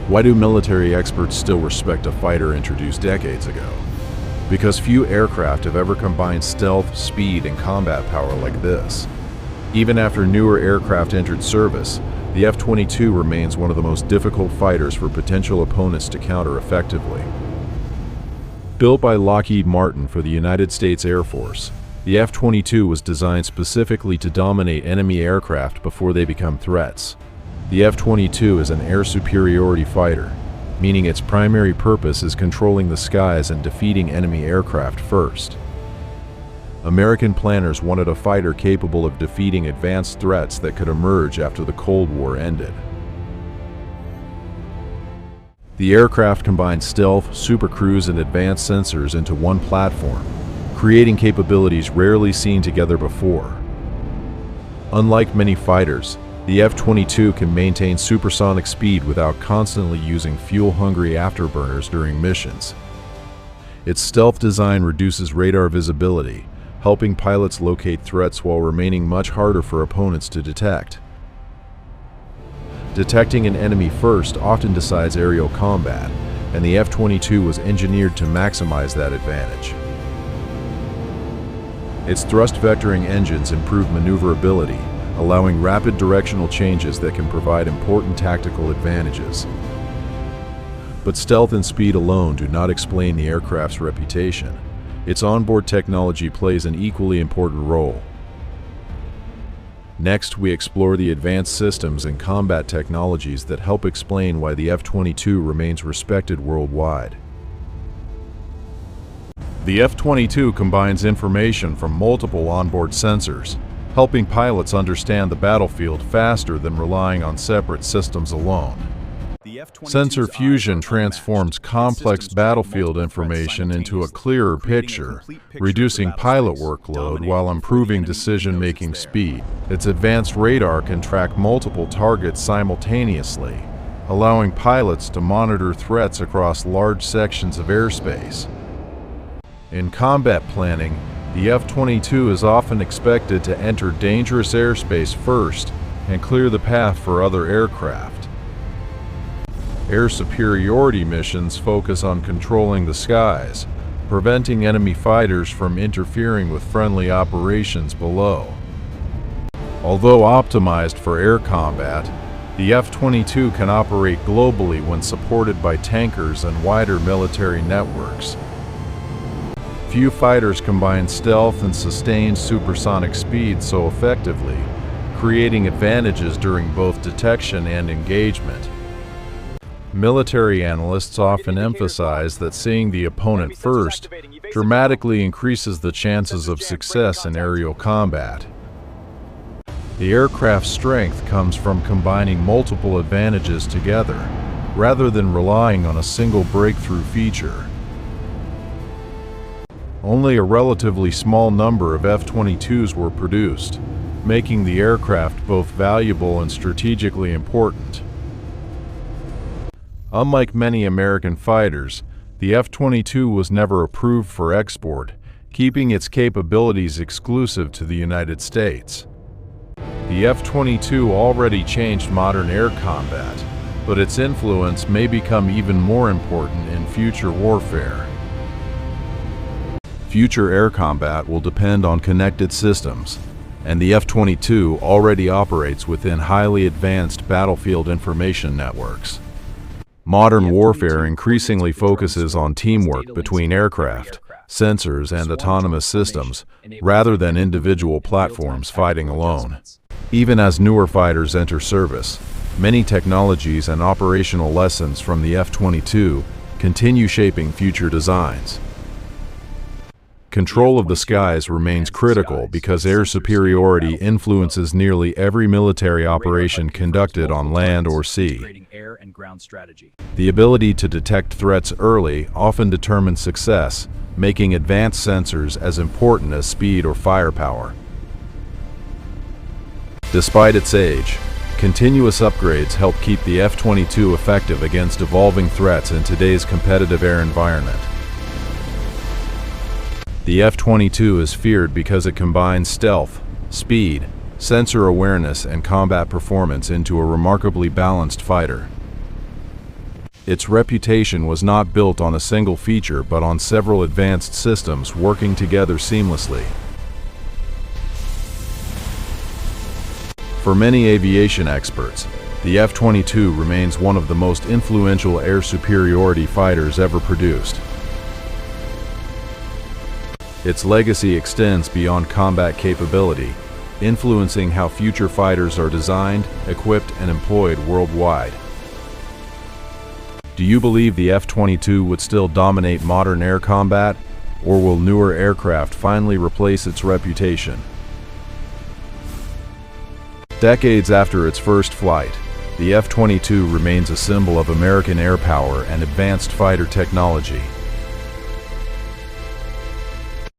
Why do military experts still respect a fighter introduced decades ago? Because few aircraft have ever combined stealth, speed, and combat power like this. Even after newer aircraft entered service, the F-22 remains one of the most difficult fighters for potential opponents to counter effectively. Built by Lockheed Martin for the United States Air Force, the F-22 was designed specifically to dominate enemy aircraft before they become threats. The F-22 is an air superiority fighter, meaning its primary purpose is controlling the skies and defeating enemy aircraft first. American planners wanted a fighter capable of defeating advanced threats that could emerge after the Cold War ended. The aircraft combined stealth, supercruise, and advanced sensors into one platform, creating capabilities rarely seen together before. Unlike many fighters, the F-22 can maintain supersonic speed without constantly using fuel-hungry afterburners during missions. Its stealth design reduces radar visibility, helping pilots locate threats while remaining much harder for opponents to detect. Detecting an enemy first often decides aerial combat, and the F-22 was engineered to maximize that advantage. Its thrust vectoring engines improve maneuverability, allowing rapid directional changes that can provide important tactical advantages. But stealth and speed alone do not explain the aircraft's reputation. Its onboard technology plays an equally important role. Next, we explore the advanced systems and combat technologies that help explain why the F-22 remains respected worldwide. The F-22 combines information from multiple onboard sensors, helping pilots understand the battlefield faster than relying on separate systems alone. Sensor fusion transforms complex battlefield information into a clearer picture, reducing pilot workload while improving decision-making speed. Its advanced radar can track multiple targets simultaneously, allowing pilots to monitor threats across large sections of airspace. In combat planning, the F-22 is often expected to enter dangerous airspace first and clear the path for other aircraft. Air superiority missions focus on controlling the skies, preventing enemy fighters from interfering with friendly operations below. Although optimized for air combat, the F-22 can operate globally when supported by tankers and wider military networks. Few fighters combine stealth and sustained supersonic speed so effectively, creating advantages during both detection and engagement. Military analysts often emphasize that seeing the opponent first dramatically increases the chances of success in aerial combat. The aircraft's strength comes from combining multiple advantages together, rather than relying on a single breakthrough feature. Only a relatively small number of F-22s were produced, making the aircraft both valuable and strategically important. Unlike many American fighters, the F-22 was never approved for export, keeping its capabilities exclusive to the United States. The F-22 already changed modern air combat, but its influence may become even more important in future warfare. Future air combat will depend on connected systems, and the F-22 already operates within highly advanced battlefield information networks. Modern warfare increasingly focuses on teamwork between aircraft, sensors, and autonomous systems, rather than individual platforms fighting alone. Even as newer fighters enter service, many technologies and operational lessons from the F-22 continue shaping future designs. Control of the skies remains critical because air superiority influences nearly every military operation conducted on land or sea. The ability to detect threats early often determines success, making advanced sensors as important as speed or firepower. Despite its age, continuous upgrades help keep the F-22 effective against evolving threats in today's competitive air environment. The F-22 is feared because it combines stealth, speed, sensor awareness, and combat performance into a remarkably balanced fighter. Its reputation was not built on a single feature but on several advanced systems working together seamlessly. For many aviation experts, the F-22 remains one of the most influential air superiority fighters ever produced. Its legacy extends beyond combat capability, influencing how future fighters are designed, equipped, and employed worldwide. Do you believe the F-22 would still dominate modern air combat, or will newer aircraft finally replace its reputation? Decades after its first flight, the F-22 remains a symbol of American air power and advanced fighter technology.